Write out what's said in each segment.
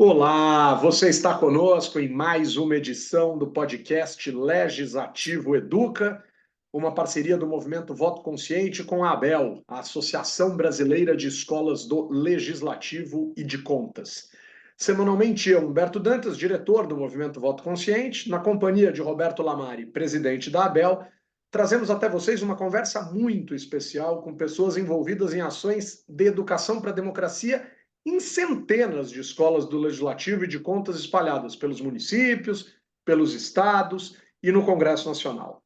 Olá, você está conosco em mais uma edição do podcast Legislativo Educa, uma parceria do Movimento Voto Consciente com a ABEL, a Associação Brasileira de Escolas do Legislativo e de Contas. Semanalmente eu, Humberto Dantas, diretor do Movimento Voto Consciente, na companhia de Roberto Lamari, presidente da ABEL, trazemos até vocês uma conversa muito especial com pessoas envolvidas em ações de educação para a democracia em centenas de escolas do Legislativo e de Contas espalhadas pelos municípios, pelos estados e no Congresso Nacional.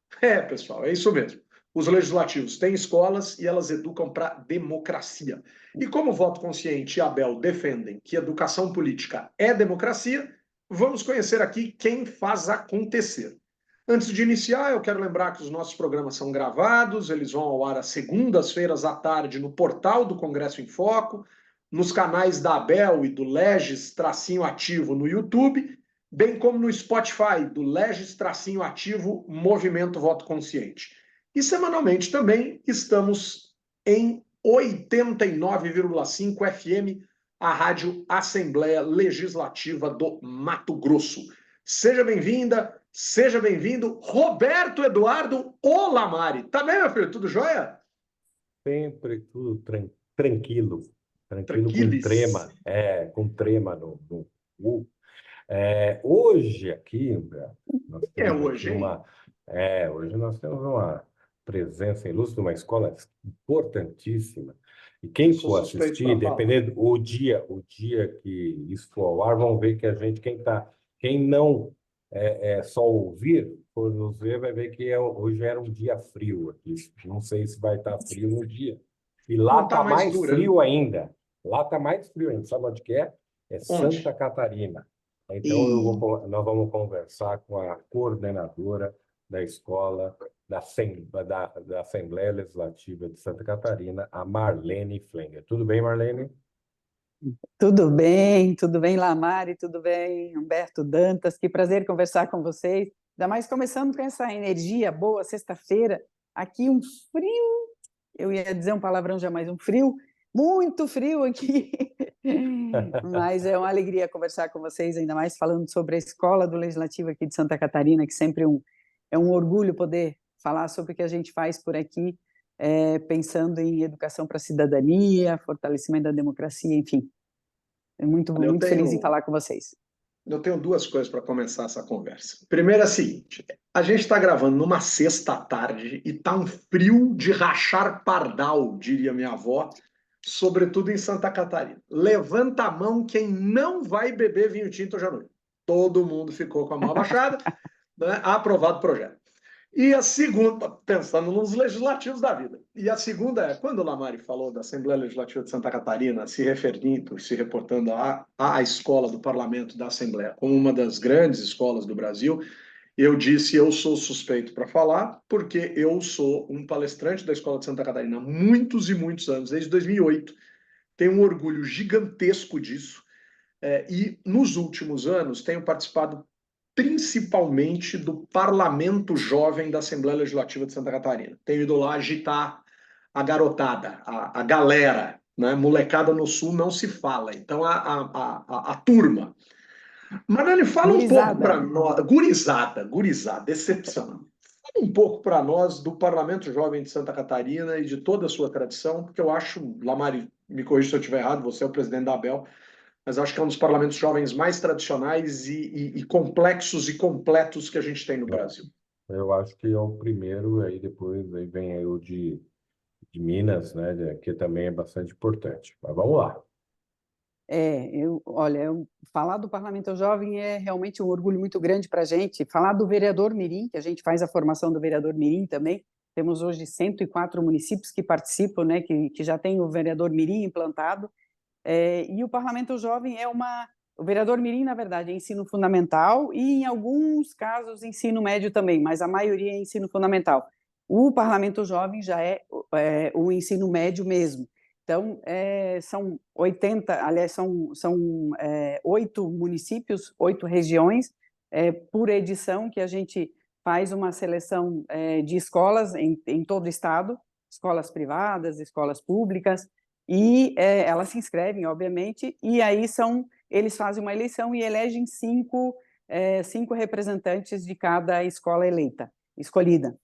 Pessoal, é isso mesmo. Os legislativos têm escolas e elas educam para a democracia. E como o Voto Consciente e a ABEL defendem que educação política é democracia, vamos conhecer aqui quem faz acontecer. Antes de iniciar, eu quero lembrar que os nossos programas são gravados, eles vão ao ar às segundas-feiras à tarde no portal do Congresso em Foco, nos canais da Abel e do Legis-Ativo no YouTube, bem como no Spotify do Legis-Ativo Movimento Voto Consciente. E semanalmente também estamos em 89,5 FM, a Rádio Assembleia Legislativa do Mato Grosso. Seja bem-vinda, seja bem-vindo, Roberto Eduardo Olamari. Tá bem, meu filho? Tudo jóia? Sempre tudo tranquilo Tranquilis. com trema no U. Hoje aqui, Humberto, nós É temos hoje, aqui hein? hoje nós temos uma presença ilustre de uma escola importantíssima. E quem Sou for suspeito assistir, para falar. dependendo o dia que isso for ao ar, vão ver que quem não só ouvir, for nos ver, vai ver que hoje era um dia frio aqui. Não sei se vai estar frio no dia. E lá Não tá está mais mais dura, né? frio ainda. Lá está mais frio ainda. Sabe onde que é? É Onde? Santa Catarina. Então, E nós vamos conversar com a coordenadora da escola da Assembleia Legislativa de Santa Catarina, a Marlene Flenger. Tudo bem, Marlene? Tudo bem, Lamari, tudo bem, Humberto Dantas, que prazer conversar com vocês, ainda mais começando com essa energia boa, sexta-feira, aqui um frio, eu ia dizer um palavrão jamais, um frio, muito frio aqui, mas é uma alegria conversar com vocês, ainda mais falando sobre a Escola do Legislativo aqui de Santa Catarina, que sempre é um orgulho poder falar sobre o que a gente faz por aqui, pensando em educação para a cidadania, fortalecimento da democracia, enfim. eu Muito feliz em tenho, falar com vocês. eu tenho duas coisas para começar essa conversa. Primeiro é a seguinte: a gente está gravando numa sexta-tarde e tá um frio de rachar pardal, diria minha avó, sobretudo em Santa Catarina. Levanta a mão quem não vai beber vinho tinto hoje à noite. Todo mundo ficou com a mão abaixada, né? Aprovado o projeto. E a segunda, pensando nos legislativos da vida. E a segunda é, quando o Lamari falou da Assembleia Legislativa de Santa Catarina, se referindo, se reportando à escola do Parlamento da Assembleia como uma das grandes escolas do Brasil, eu disse, eu sou suspeito para falar, porque eu sou um palestrante da Escola de Santa Catarina há muitos e muitos anos, desde 2008. Tenho um orgulho gigantesco disso. E nos últimos anos tenho participado principalmente do Parlamento Jovem da Assembleia Legislativa de Santa Catarina. Tenho ido lá agitar a garotada, a galera, né? Molecada no Sul não se fala. Então, a turma. Mariane, fala um pouco para Gurizada, nós. Gurizada, excepcional. Fala um pouco para nós do Parlamento Jovem de Santa Catarina e de toda a sua tradição, porque eu acho, Lamari, me corrija se eu estiver errado, você é o presidente da ABEL, mas acho que é um dos parlamentos jovens mais tradicionais e complexos e completos que a gente tem no Brasil. Eu acho que é o primeiro, aí depois aí vem aí o de Minas, né, que também é bastante importante. Mas vamos lá. falar do Parlamento Jovem é realmente um orgulho muito grande para a gente. Falar do vereador Mirim, que a gente faz a formação do vereador Mirim também. Temos hoje 104 municípios que participam, né, que já tem o vereador Mirim implantado. E o Parlamento Jovem o vereador Mirim, na verdade, é ensino fundamental e, em alguns casos, ensino médio também, mas a maioria é ensino fundamental. O Parlamento Jovem já é o ensino médio mesmo. Então, são 80, aliás, são 8 municípios, 8 regiões por edição que a gente faz uma seleção de escolas em todo o estado, escolas privadas, escolas públicas, e elas se inscrevem, obviamente, e aí são eles fazem uma eleição e elegem cinco representantes de cada escola escolhida.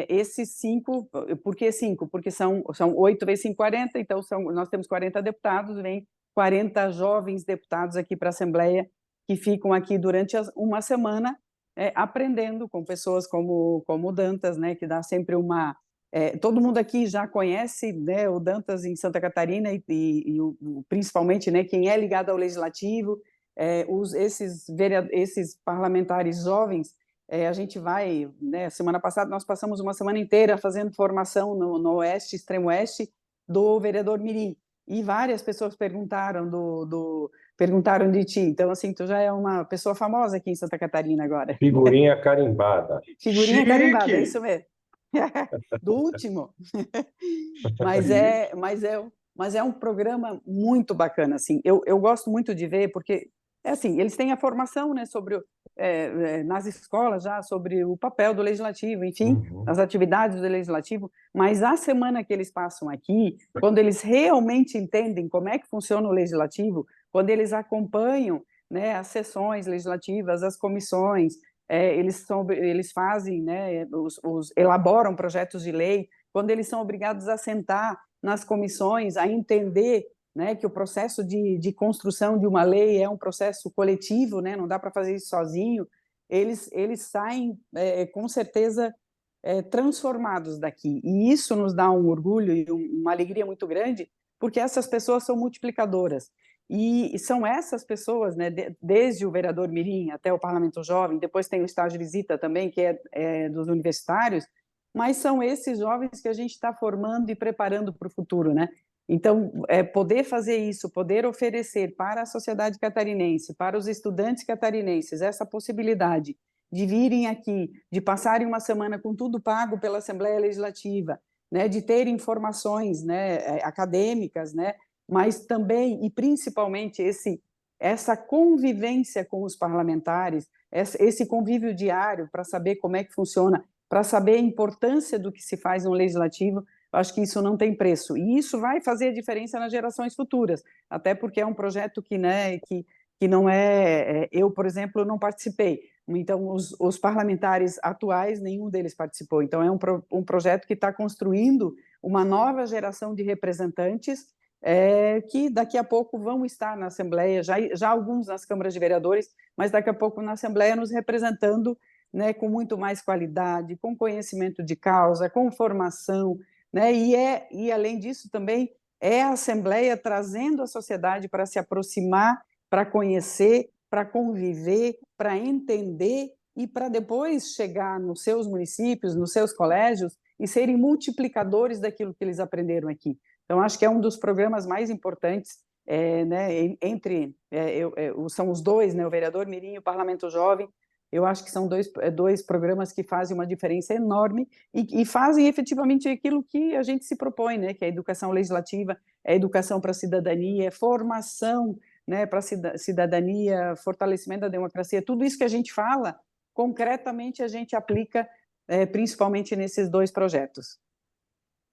Esses 5, por que 5? Porque são 8 vezes 5, 40, então nós temos 40 deputados, vem 40 jovens deputados aqui para a Assembleia, que ficam aqui durante uma semana aprendendo com pessoas como o Dantas, né, que dá sempre uma... todo mundo aqui já conhece, né, o Dantas em Santa Catarina principalmente, né, quem é ligado ao Legislativo, esses parlamentares jovens. A gente vai, né, semana passada nós passamos uma semana inteira fazendo formação no Oeste, Extremo Oeste, do vereador Mirim, e várias pessoas perguntaram de ti, então assim, tu já é uma pessoa famosa aqui em Santa Catarina agora. Figurinha carimbada. Figurinha carimbada, é Chique! isso mesmo. Do último. Mas é um programa muito bacana, assim. Eu gosto muito de ver, porque assim, eles têm a formação, né, sobre nas escolas já sobre o papel do legislativo, enfim, as atividades do legislativo, mas a semana que eles passam aqui, quando eles realmente entendem como é que funciona o legislativo, quando eles acompanham, né, as sessões legislativas, as comissões, eles fazem, né, elaboram projetos de lei, quando eles são obrigados a sentar nas comissões, a entender, né, que o processo de construção de uma lei é um processo coletivo, né, não dá para fazer isso sozinho, eles saem, com certeza, transformados daqui. E isso nos dá um orgulho e uma alegria muito grande, porque essas pessoas são multiplicadoras. E são essas pessoas, né, desde o vereador Mirim até o Parlamento Jovem, depois tem o estágio de visita também, que é dos universitários, mas são esses jovens que a gente está formando e preparando para o futuro, né? Então, poder fazer isso, poder oferecer para a sociedade catarinense, para os estudantes catarinenses, essa possibilidade de virem aqui, de passarem uma semana com tudo pago pela Assembleia Legislativa, né, de ter informações, né, acadêmicas, né, mas também e principalmente essa convivência com os parlamentares, esse convívio diário para saber como é que funciona, para saber a importância do que se faz no legislativo. Eu acho que isso não tem preço, e isso vai fazer a diferença nas gerações futuras, até porque é um projeto que, né, que não eu, por exemplo, não participei, então os parlamentares atuais, nenhum deles participou, então é um projeto que está construindo uma nova geração de representantes que daqui a pouco vão estar na Assembleia, já alguns nas câmaras de vereadores, mas daqui a pouco na Assembleia nos representando, né, com muito mais qualidade, com conhecimento de causa, com formação, né, e além disso também é a Assembleia trazendo a sociedade para se aproximar, para conhecer, para conviver, para entender e para depois chegar nos seus municípios, nos seus colégios e serem multiplicadores daquilo que eles aprenderam aqui. Então, acho que é um dos programas mais importantes, né, são os dois, né, o vereador Mirim e o Parlamento Jovem. Eu acho que são dois programas que fazem uma diferença enorme e fazem efetivamente aquilo que a gente se propõe, né, que é a educação legislativa, é educação para a cidadania, é formação, né, para a cidadania, fortalecimento da democracia, tudo isso que a gente fala, concretamente a gente aplica principalmente nesses dois projetos.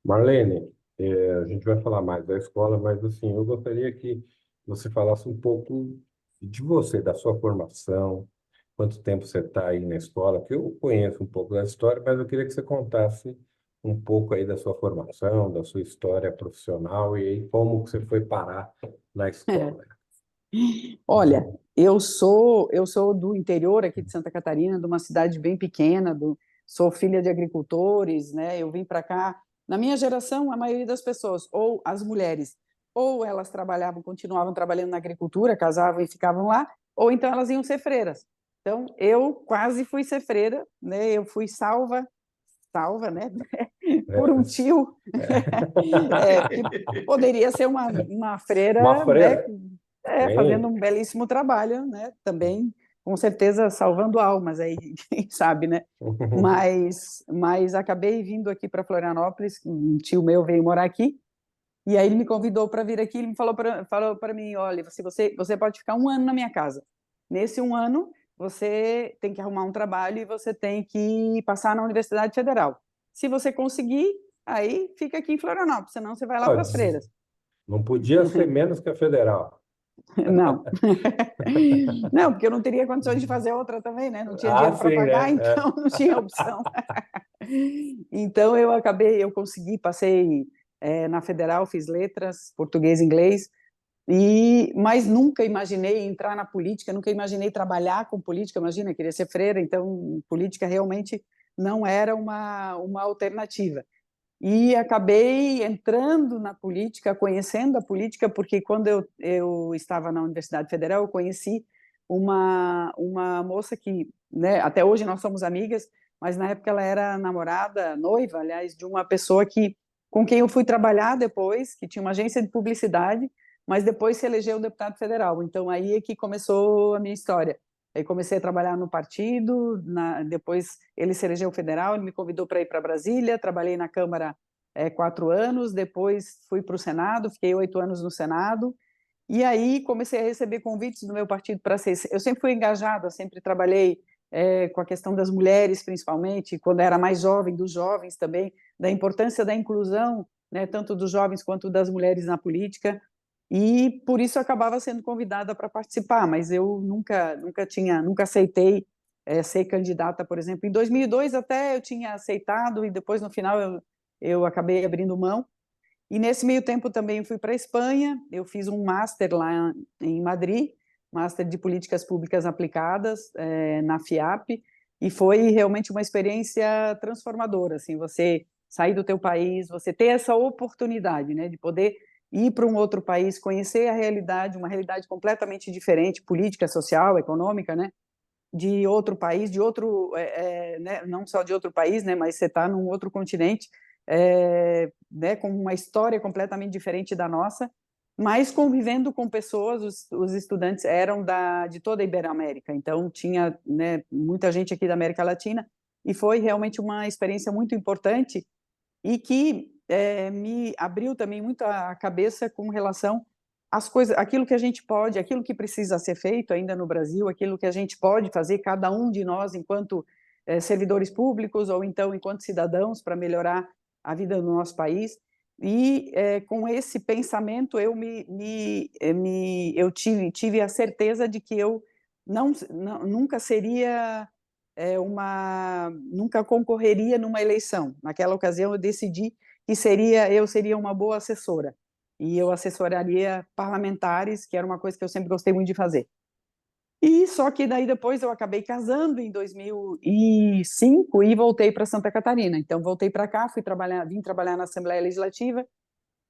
Marlene, a gente vai falar mais da escola, mas assim, eu gostaria que você falasse um pouco de você, da sua formação, quanto tempo você está aí na escola, que eu conheço um pouco da história, mas eu queria que você contasse um pouco aí da sua formação, da sua história profissional e aí como que você foi parar na escola. Olha, eu sou do interior aqui de Santa Catarina, de uma cidade bem pequena, sou filha de agricultores, né? Eu vim para cá. Na minha geração, a maioria das pessoas, ou as mulheres, ou elas continuavam trabalhando na agricultura, casavam e ficavam lá, ou então elas iam ser freiras. Então, eu quase fui ser freira, né? Eu fui salva, né? Por um tio, que poderia ser uma freira, Uma freira. né? Fazendo um belíssimo trabalho, né? Também, com certeza, salvando almas, aí, quem sabe, né? Mas acabei vindo aqui para Florianópolis, um tio meu veio morar aqui, e aí ele me convidou para vir aqui, ele me falou para mim, olha, você pode ficar 1 ano na minha casa. Nesse 1 ano, você tem que arrumar um trabalho e você tem que passar na Universidade Federal. Se você conseguir, aí fica aqui em Florianópolis, senão você vai lá para as freiras. Não podia ser menos que a federal. Não. Não, porque eu não teria condições de fazer outra também, né? Não tinha dinheiro para sim, pagar, né? então não tinha opção. Então eu consegui, passei na Federal, fiz letras, português e inglês, mas nunca imaginei entrar na política, nunca imaginei trabalhar com política, imagina, eu queria ser freira, então política realmente não era uma alternativa. E acabei entrando na política, conhecendo a política, porque quando eu estava na Universidade Federal, eu conheci uma moça que, né, até hoje nós somos amigas, mas na época ela era namorada, noiva, aliás, de uma pessoa com quem eu fui trabalhar depois, que tinha uma agência de publicidade, mas depois se elegeu deputado federal. Então aí é que começou a minha história. Aí comecei a trabalhar no partido, depois ele se elegeu federal, ele me convidou para ir para Brasília, trabalhei na Câmara 4 anos, depois fui para o Senado, fiquei 8 anos no Senado, e aí comecei a receber convites do meu partido para ser... Eu sempre fui engajada, sempre trabalhei com a questão das mulheres, principalmente, quando era mais jovem, dos jovens também, da importância da inclusão, né, tanto dos jovens quanto das mulheres na política, e por isso eu acabava sendo convidada para participar, mas eu nunca aceitei ser candidata, por exemplo. Em 2002 até eu tinha aceitado, e depois no final eu acabei abrindo mão. E nesse meio tempo também fui para a Espanha, eu fiz um master lá em Madrid, master de Políticas Públicas Aplicadas, na FIAP, e foi realmente uma experiência transformadora, assim, você sair do teu país, você ter essa oportunidade, né, de poder ir para um outro país, conhecer a realidade, uma realidade completamente diferente, política, social, econômica, né, de outro país, né, não só de outro país, né, mas você está num outro continente, né, com uma história completamente diferente da nossa, mas convivendo com pessoas, os estudantes eram de toda a Iberoamérica, então tinha, né, muita gente aqui da América Latina, e foi realmente uma experiência muito importante e que me abriu também muito a cabeça com relação às coisas, aquilo que a gente pode, aquilo que precisa ser feito ainda no Brasil, aquilo que a gente pode fazer, cada um de nós, enquanto servidores públicos ou então enquanto cidadãos, para melhorar a vida do nosso país. E com esse pensamento eu tive a certeza de que eu nunca seria nunca concorreria numa eleição. Naquela ocasião eu decidi que eu seria uma boa assessora e eu assessoraria parlamentares, que era uma coisa que eu sempre gostei muito de fazer. E só que daí depois eu acabei casando em 2005 e voltei para Santa Catarina. Então voltei para cá, vim trabalhar na Assembleia Legislativa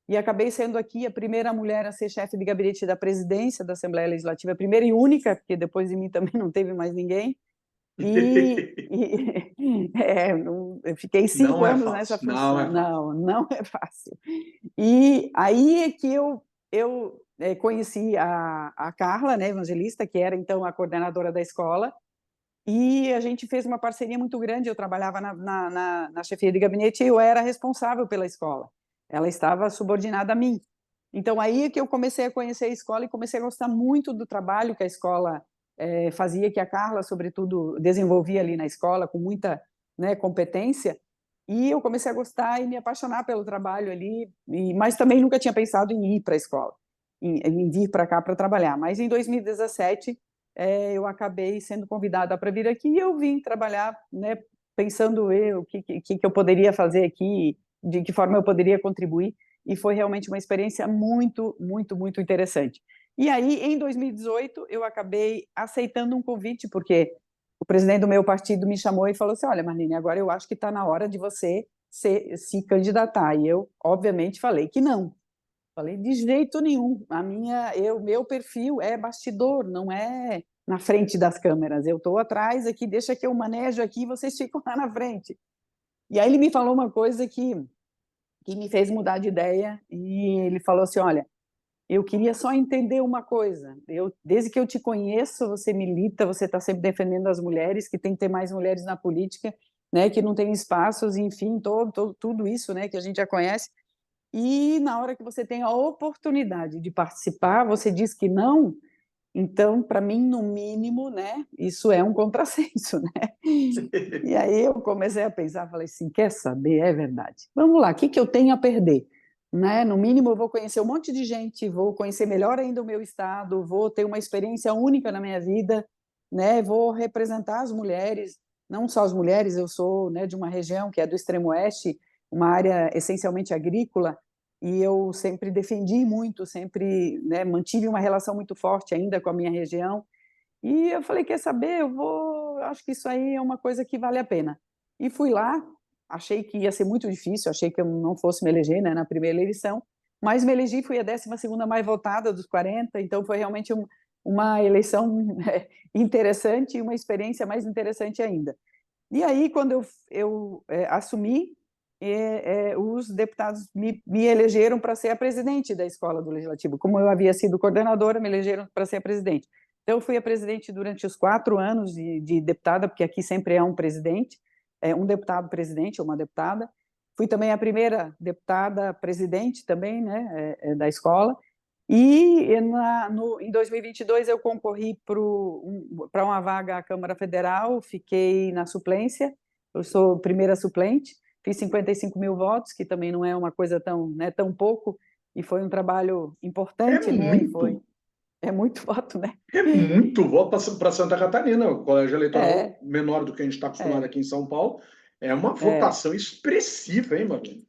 e acabei sendo aqui a primeira mulher a ser chefe de gabinete da presidência da Assembleia Legislativa, a primeira e única, porque depois de mim também não teve mais ninguém. Eu fiquei 5 anos nessa função. Não é fácil. E aí é que eu conheci a Carla, né, Evangelista, que era então a coordenadora da escola, e a gente fez uma parceria muito grande. Eu trabalhava na chefia de gabinete e eu era responsável pela escola. Ela estava subordinada a mim. Então aí é que eu comecei a conhecer a escola e comecei a gostar muito do trabalho que a escola fazia, que a Carla, sobretudo, desenvolvia ali na escola com muita, né, competência, e eu comecei a gostar e me apaixonar pelo trabalho ali, mas também nunca tinha pensado em ir para a escola, em vir para cá para trabalhar. Mas em 2017 eu acabei sendo convidada para vir aqui e eu vim trabalhar, né, pensando o que eu poderia fazer aqui, de que forma eu poderia contribuir, e foi realmente uma experiência muito, muito, muito interessante. E aí, em 2018, eu acabei aceitando um convite, porque o presidente do meu partido me chamou e falou assim: olha, Marlene, agora eu acho que está na hora de você se candidatar. E eu, obviamente, falei que não. Falei, de jeito nenhum. Meu perfil é bastidor, não é na frente das câmeras. Eu estou atrás aqui, deixa que eu manejo aqui, vocês ficam lá na frente. E aí ele me falou uma coisa que me fez mudar de ideia, e ele falou assim: olha, eu queria só entender uma coisa. Desde que eu te conheço, você milita, você está sempre defendendo as mulheres, que tem que ter mais mulheres na política, né, que não tem espaços, enfim, tudo isso, né, que a gente já conhece. E na hora que você tem a oportunidade de participar, você diz que não. Então, para mim, no mínimo, né, isso é um contrassenso, né? E aí eu comecei a pensar, falei assim, quer saber, é verdade. Vamos lá, o que eu tenho a perder? né? No mínimo, eu vou conhecer um monte de gente, vou conhecer melhor ainda o meu estado, vou ter uma experiência única na minha vida, né? Vou representar as mulheres, não só as mulheres, eu sou, né, de uma região que é do extremo oeste, uma área essencialmente agrícola, e eu sempre defendi muito, sempre, né, mantive uma relação muito forte ainda com a minha região, e eu falei, quer saber, acho que isso aí é uma coisa que vale a pena. E fui lá, achei que ia ser muito difícil, achei que eu não fosse me eleger, né, na primeira eleição, mas me elegi, fui a 12ª mais votada dos 40, então foi realmente uma eleição interessante e uma experiência mais interessante ainda. E aí, quando eu assumi, os deputados me elegeram para ser a presidente da Escola do Legislativo. Como eu havia sido coordenadora, me elegeram para ser a presidente. Então, eu fui a presidente durante os 4 anos de deputada, porque aqui sempre é um presidente, um deputado presidente ou uma deputada. Fui também a primeira deputada presidente também, né, da escola. E em 2022 eu concorri para uma vaga à Câmara Federal, fiquei na suplência, eu sou primeira suplente, fiz 55 mil votos, que também não é uma coisa tão, né, tão pouco, e foi um trabalho importante, né? É muito voto, né? É muito voto para Santa Catarina. O colégio eleitoral É, menor do que a gente está acostumado é, aqui em São Paulo. É uma é. votação expressiva, hein, Marlene?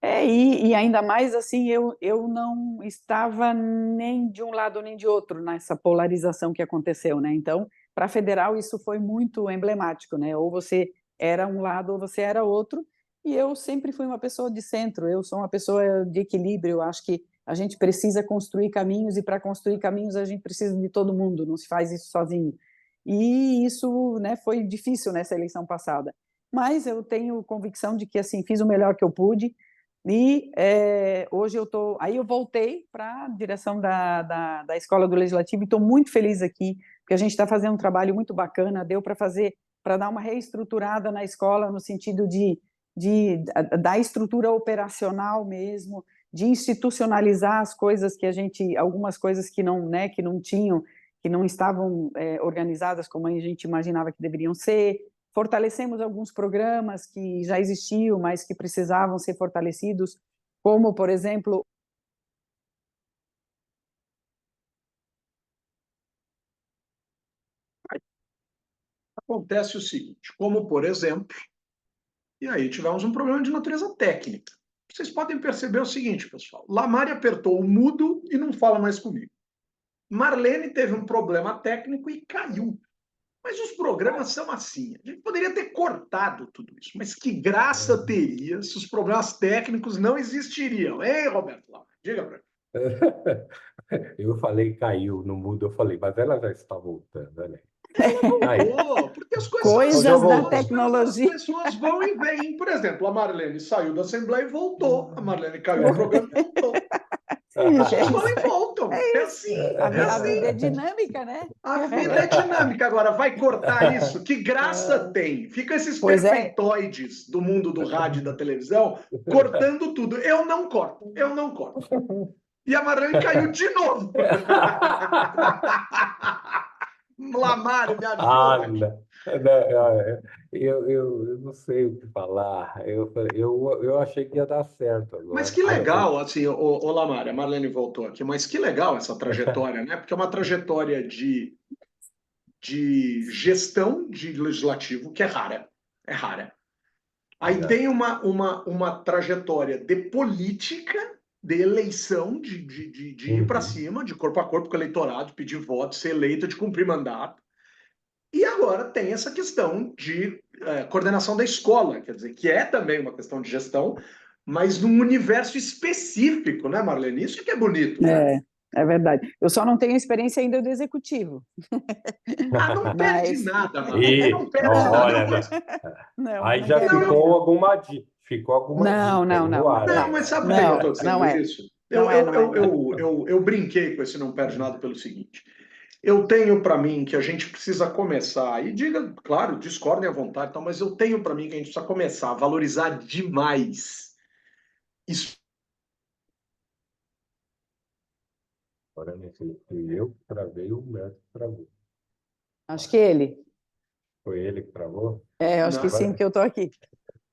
E ainda mais assim, eu não estava nem de um lado nem de outro nessa polarização que aconteceu, né? Então, para a federal, isso foi muito emblemático, né? Ou você era um lado ou você era outro, e eu sempre fui uma pessoa de centro, eu sou uma pessoa de equilíbrio, eu acho que a gente precisa construir caminhos, e para construir caminhos a gente precisa de todo mundo, não se faz isso sozinho. E isso, né, foi difícil nessa eleição passada. Mas eu tenho convicção de que, assim, fiz o melhor que eu pude, e hoje aí eu voltei para a direção da Escola do Legislativo e estou muito feliz aqui, porque a gente está fazendo um trabalho muito bacana, deu para dar uma reestruturada na escola, no sentido da estrutura operacional mesmo, de institucionalizar as coisas algumas coisas que não, né, que não tinham, que não estavam organizadas como a gente imaginava que deveriam ser. Fortalecemos alguns programas que já existiam, mas que precisavam ser fortalecidos, como, por exemplo, Acontece o seguinte, como por exemplo, e aí tivemos um problema de natureza técnica. Vocês podem perceber o seguinte, pessoal. Lamari apertou o mudo e não fala mais comigo. Marlene teve um problema técnico e caiu. Mas os programas são assim. A gente poderia ter cortado tudo isso, mas que graça teria se os problemas técnicos não existiriam. Hein, Roberto? Diga para mim. Eu falei caiu no mudo, eu falei, mas ela já está voltando, né? Voltou, porque as coisas são coisas assim, da as tecnologia. pessoas vão e vêm. Por exemplo, a Marlene saiu da Assembleia e voltou. A Marlene caiu no programa e voltou. As coisas vão e voltam. É assim, é A vida é assim. dinâmica, né? A vida é dinâmica. Agora, vai cortar isso? Que graça tem? Fica esses Pois é. perfeitoides do mundo do rádio e da televisão cortando tudo. Eu não corto, eu não corto. E a Marlene caiu de novo. Lamari, me ajuda. Não, eu não sei o que falar. Eu achei que ia dar certo Mas agora. que legal, assim, ô Lamari, a Marlene voltou aqui, mas que legal essa trajetória, né? Porque é uma trajetória de gestão de legislativo que é rara. É rara. Aí tem uma trajetória de política, de eleição, de ir para Uhum. cima, de corpo a corpo com o eleitorado, pedir voto, ser eleito, de cumprir mandato. E agora tem essa questão de coordenação da escola, quer dizer, que é também uma questão de gestão, mas num universo específico, né, Marlene? Isso que é bonito, né? É verdade. Eu só não tenho experiência ainda do executivo. Ah, não perde Mas nada, Marlene, não E, perde nada. olha, não, aí não já quero Não, não. ficou alguma Não, dica não, aí no não, ar. não, não. mas sabe por que eu estou Não, dizendo não é. isso? Não é, não é, não é. Eu brinquei com esse não perde nada pelo seguinte. Eu tenho para mim que a gente precisa começar, e diga, claro, discordem à vontade, então, mas eu tenho para mim que a gente precisa começar a valorizar demais isso. Agora não sei se fui eu que travei ou o médico que travou. Acho que ele. Foi ele que travou? Eu acho Não, que sim, Agora, porque eu estou aqui.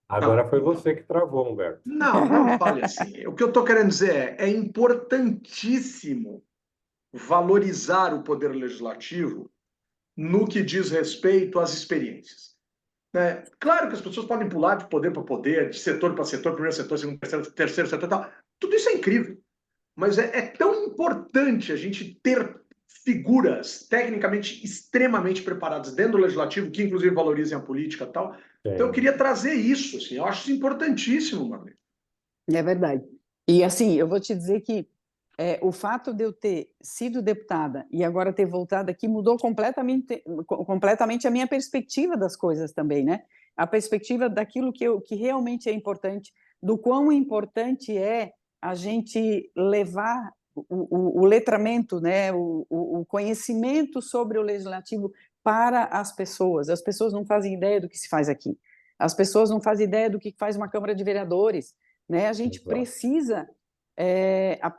Agora foi você que travou, Humberto. Não fale assim. O que eu estou querendo dizer é importantíssimo valorizar o poder legislativo no que diz respeito às experiências. Né? Claro que as pessoas podem pular de poder para poder, de setor para setor, primeiro setor, segundo, terceiro setor, tal. Tudo isso é incrível. Mas é tão importante a gente ter figuras tecnicamente extremamente preparadas dentro do legislativo, que inclusive valorizem a política e tal. Então eu queria trazer isso, assim, eu acho isso importantíssimo, Marlene. É verdade. E assim, eu vou te dizer que o fato de eu ter sido deputada e agora ter voltado aqui mudou completamente a minha perspectiva das coisas também, né? A perspectiva daquilo que realmente é importante, do quão importante é a gente levar o letramento, né? O conhecimento sobre o legislativo para as pessoas. As pessoas não fazem ideia do que se faz aqui. As pessoas não fazem ideia do que faz uma Câmara de Vereadores, né? A gente precisa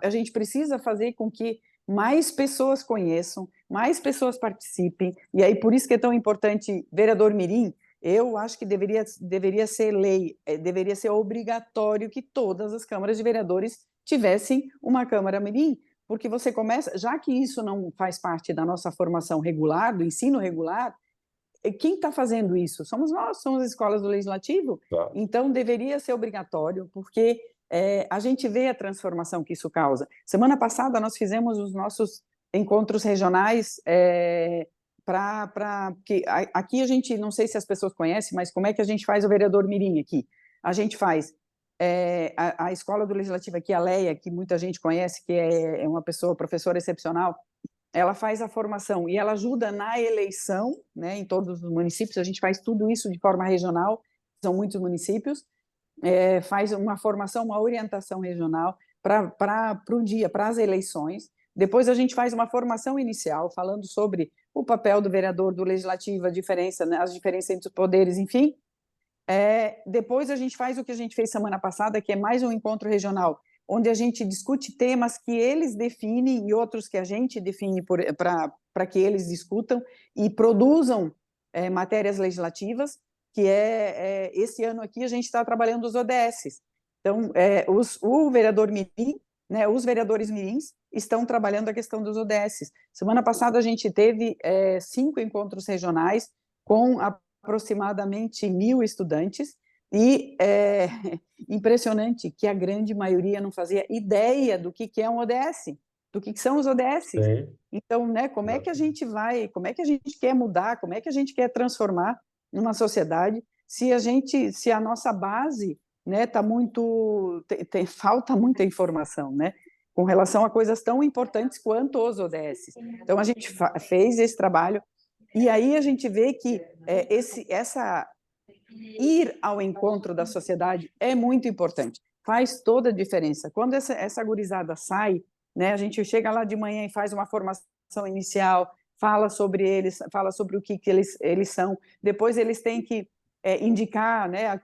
a gente precisa fazer com que mais pessoas conheçam, mais pessoas participem, e aí por isso que é tão importante vereador mirim. Eu acho que deveria ser lei, deveria ser obrigatório que todas as câmaras de vereadores tivessem uma câmara mirim, porque você começa, já que isso não faz parte da nossa formação regular, do ensino regular, quem está fazendo isso? Somos nós, somos as escolas do Legislativo, então deveria ser obrigatório, porque a gente vê a transformação que isso causa. Semana passada nós fizemos os nossos encontros regionais porque aqui a gente, não sei se as pessoas conhecem, mas como é que a gente faz o vereador mirim aqui? A gente faz a escola do Legislativo aqui, a Leia, que muita gente conhece, que é uma pessoa, professora excepcional, ela faz a formação e ela ajuda na eleição, né, em todos os municípios. A gente faz tudo isso de forma regional, são muitos municípios, faz uma formação, uma orientação regional para o dia, para as eleições. Depois a gente faz uma formação inicial, falando sobre o papel do vereador, do legislativo, a diferença, né, as diferenças entre os poderes, enfim. Depois a gente faz o que a gente fez semana passada, que é mais um encontro regional, onde a gente discute temas que eles definem e outros que a gente define para que eles discutam e produzam matérias legislativas, que esse ano aqui a gente está trabalhando os ODSs. Então, o vereador mirim, né, os vereadores mirins estão trabalhando a questão dos ODSs. Semana passada a gente teve 5 encontros regionais com aproximadamente 1.000 estudantes, e é impressionante que a grande maioria não fazia ideia do que é um ODS, do que são os ODS. Sim. Então, né, como é que a gente quer mudar, como é que a gente quer transformar numa sociedade se a nossa base, né, falta muita informação, né, com relação a coisas tão importantes quanto os ODS. Então, a gente fez esse trabalho, e aí a gente vê que ir ao encontro da sociedade é muito importante, faz toda a diferença. Quando essa gurizada sai, né, a gente chega lá de manhã e faz uma formação inicial, fala sobre eles, fala sobre o que eles são, depois eles têm que indicar, né,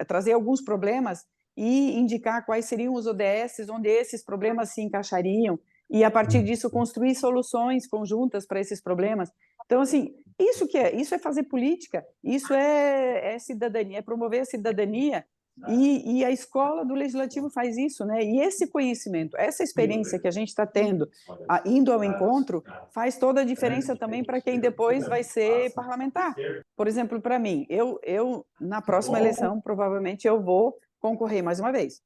trazer alguns problemas e indicar quais seriam os ODS, onde esses problemas se encaixariam, e a partir disso construir soluções conjuntas para esses problemas. Então, assim, isso é fazer política, isso é cidadania, é promover a cidadania, e a escola do Legislativo faz isso, né? E esse conhecimento, essa experiência que a gente está tendo, indo ao encontro, faz toda a diferença também para quem depois vai ser parlamentar. Por exemplo, para mim, eu na próxima eleição, provavelmente eu vou concorrer mais uma vez.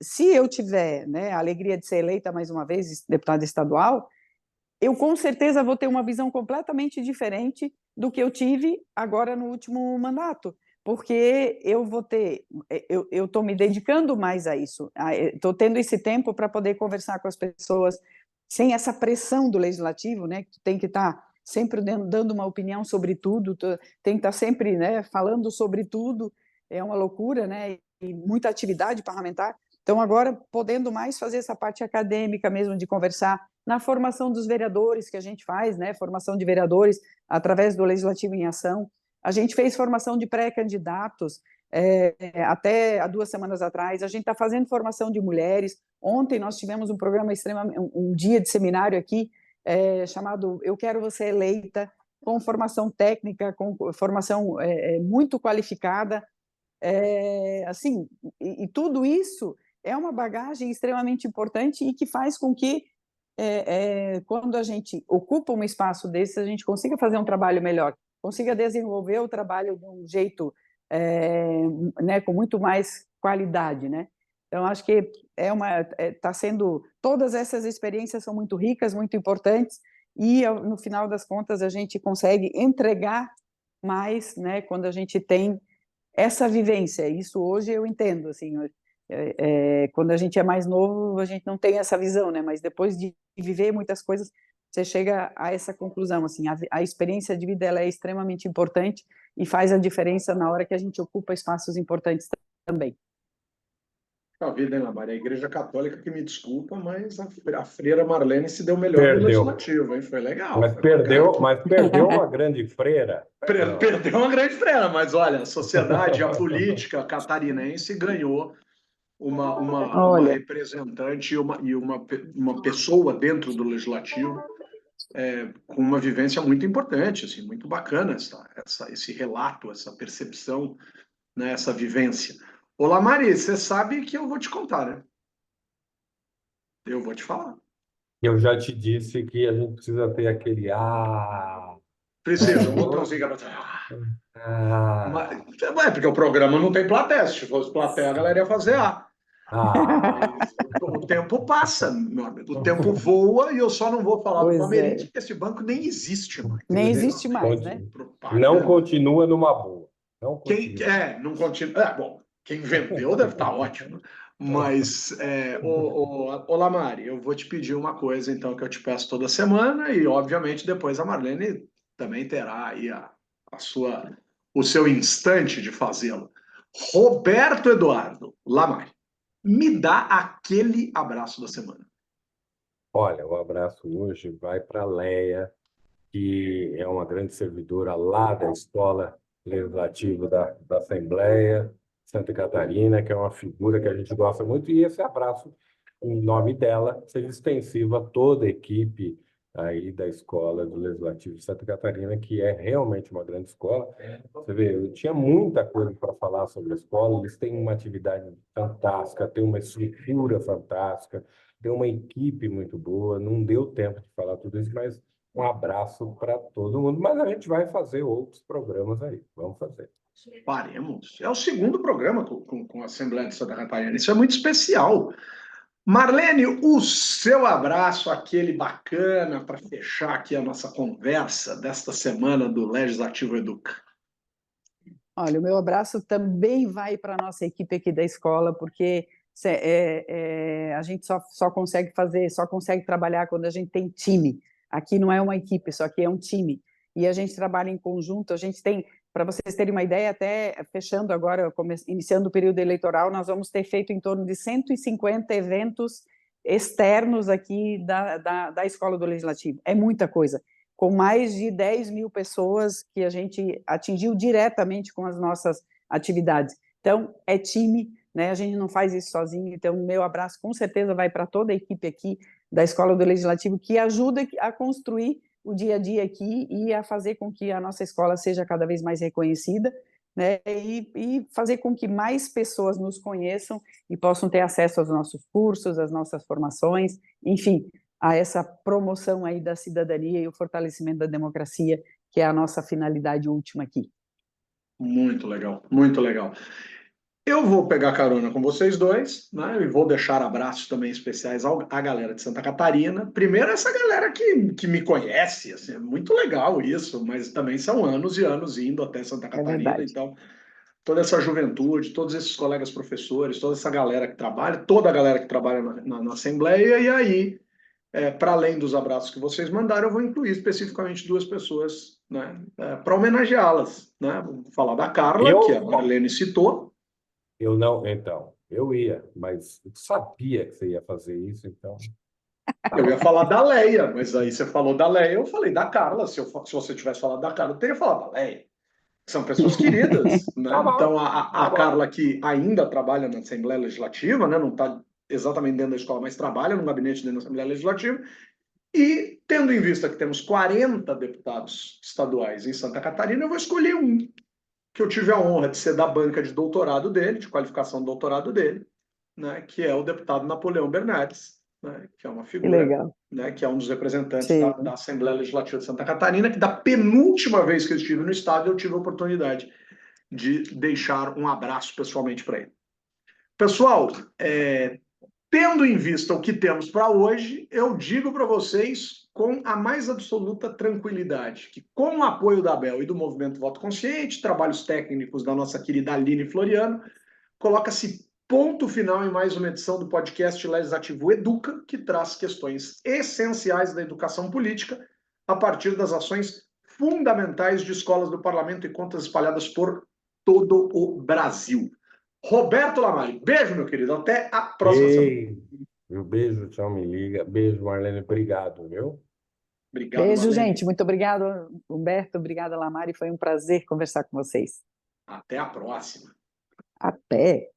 Se eu tiver, né, a alegria de ser eleita mais uma vez deputada estadual, eu com certeza vou ter uma visão completamente diferente do que eu tive agora no último mandato, porque eu estou me dedicando mais a isso, estou tendo esse tempo para poder conversar com as pessoas sem essa pressão do legislativo, né, que tem que estar sempre dando uma opinião sobre tudo, tem que estar sempre, né, falando sobre tudo, é uma loucura, né, e muita atividade parlamentar. Então, agora, podendo mais fazer essa parte acadêmica mesmo, de conversar na formação dos vereadores que a gente faz, né, formação de vereadores através do Legislativo em Ação. A gente fez formação de pré-candidatos até há 2 semanas atrás. A gente está fazendo formação de mulheres. Ontem nós tivemos um programa um dia de seminário aqui, chamado Eu Quero Você Eleita, com formação técnica, com formação muito qualificada, assim, e tudo isso é uma bagagem extremamente importante e que faz com que, quando a gente ocupa um espaço desse, a gente consiga fazer um trabalho melhor, consiga desenvolver o trabalho de um jeito, né, com muito mais qualidade, né? Então, acho que está sendo, todas essas experiências são muito ricas, muito importantes, e no final das contas a gente consegue entregar mais, né, quando a gente tem essa vivência. Isso hoje eu entendo, assim, quando a gente é mais novo, a gente não tem essa visão, né? Mas depois de viver muitas coisas, você chega a essa conclusão, assim, a experiência de vida ela é extremamente importante e faz a diferença na hora que a gente ocupa espaços importantes também. A vida, hein, Lamar? A Igreja Católica que me desculpa, mas a freira Marlene se deu melhor no Perdeu. legislativo, hein? Foi legal. Mas foi perdeu uma grande freira. Perdeu uma grande freira, mas olha, a sociedade, a política catarinense ganhou uma representante e uma pessoa dentro do legislativo com uma vivência muito importante, assim, muito bacana esse relato, essa percepção, né, essa vivência. Olá, Mari, você sabe que eu vou te contar, né? Eu vou te falar. Eu já te disse que a gente precisa ter aquele Precisa, um botãozinho que porque o programa não tem plateia. Se fosse plateia, a galera ia fazer O tempo passa, meu amigo. O tempo voa e eu só não vou falar do Palmeirense, porque esse banco nem existe mais. Nem existe mais, né? Não continua numa boa. Não continua. Bom, quem vendeu deve estar ótimo. Mas, olá, Mari, eu vou te pedir uma coisa, então, que eu te peço toda semana, e, obviamente, depois a Marlene também terá aí o seu instante de fazê-lo. Roberto Eduardo Lamari, me dá aquele abraço da semana. Olha, o abraço hoje vai para a Leia, que é uma grande servidora lá da Escola Legislativa da Assembleia Santa Catarina, que é uma figura que a gente gosta muito, e esse abraço, em nome dela, seja extensivo a toda a equipe aí da Escola do Legislativo de Santa Catarina, que é realmente uma grande escola. Você vê, eu tinha muita coisa para falar sobre a escola, eles têm uma atividade fantástica, têm uma estrutura fantástica, tem uma equipe muito boa, não deu tempo de falar tudo isso, mas um abraço para todo mundo. Mas a gente vai fazer outros programas aí, vamos fazer. Faremos. É o segundo programa com a Assembleia de Santa Catarina, isso é muito especial. Marlene, o seu abraço, aquele bacana, para fechar aqui a nossa conversa desta semana do Legislativo Educa. Olha, o meu abraço também vai para a nossa equipe aqui da escola, porque a gente só consegue trabalhar quando a gente tem time. Aqui não é uma equipe, só que é um time. E a gente trabalha em conjunto, a gente tem, para vocês terem uma ideia, até fechando agora, iniciando o período eleitoral, nós vamos ter feito em torno de 150 eventos externos aqui da Escola do Legislativo. É muita coisa. Com mais de 10 mil pessoas que a gente atingiu diretamente com as nossas atividades. Então, é time, né? A gente não faz isso sozinho, então o meu abraço com certeza vai para toda a equipe aqui da Escola do Legislativo, que ajuda a construir o dia a dia aqui e a fazer com que a nossa escola seja cada vez mais reconhecida, né? E fazer com que mais pessoas nos conheçam e possam ter acesso aos nossos cursos, às nossas formações, enfim, a essa promoção aí da cidadania e o fortalecimento da democracia, que é a nossa finalidade última aqui. Muito legal, muito legal. Eu vou pegar carona com vocês dois, né? E vou deixar abraços também especiais à galera de Santa Catarina. Primeiro, essa galera que me conhece, assim, é muito legal isso, mas também são anos e anos indo até Santa Catarina, então toda essa juventude, todos esses colegas professores, toda essa galera que trabalha, toda a galera que trabalha na Assembleia, e aí, para além dos abraços que vocês mandaram, eu vou incluir especificamente duas pessoas, né, para homenageá-las, né? Vou falar da Carla, que a Marlene citou. Eu ia, mas eu sabia que você ia fazer isso, então... Eu ia falar da Leia, mas aí você falou da Leia, eu falei da Carla. Se você tivesse falado da Carla, eu teria falado da Leia. São pessoas queridas, né? Então, a Carla, que ainda trabalha na Assembleia Legislativa, né? Não está exatamente dentro da escola, mas trabalha no gabinete dentro da Assembleia Legislativa, e tendo em vista que temos 40 deputados estaduais em Santa Catarina, eu vou escolher um, que eu tive a honra de ser da banca de doutorado dele, de qualificação do doutorado dele, né, que é o deputado Napoleão Bernardes, né, que é uma Que figura, legal. né, que é um dos representantes Sim. da Assembleia Legislativa de Santa Catarina, que da penúltima vez que eu estive no estado, eu tive a oportunidade de deixar um abraço pessoalmente para ele. Pessoal, tendo em vista o que temos para hoje, eu digo para vocês com a mais absoluta tranquilidade que, com o apoio da ABEL e do Movimento Voto Consciente, trabalhos técnicos da nossa querida Aline Floriano, coloca-se ponto final em mais uma edição do podcast Legislativo Educa, que traz questões essenciais da educação política a partir das ações fundamentais de escolas do parlamento e contas espalhadas por todo o Brasil. Roberto Lamari, beijo, meu querido. Até a próxima semana. Ei, meu beijo, tchau, me liga. Beijo, Marlene, obrigado, viu? Obrigado, Beijo, Marlene. gente. Muito obrigada, Humberto. Obrigada, Lamari. Foi um prazer conversar com vocês. Até a próxima. Até.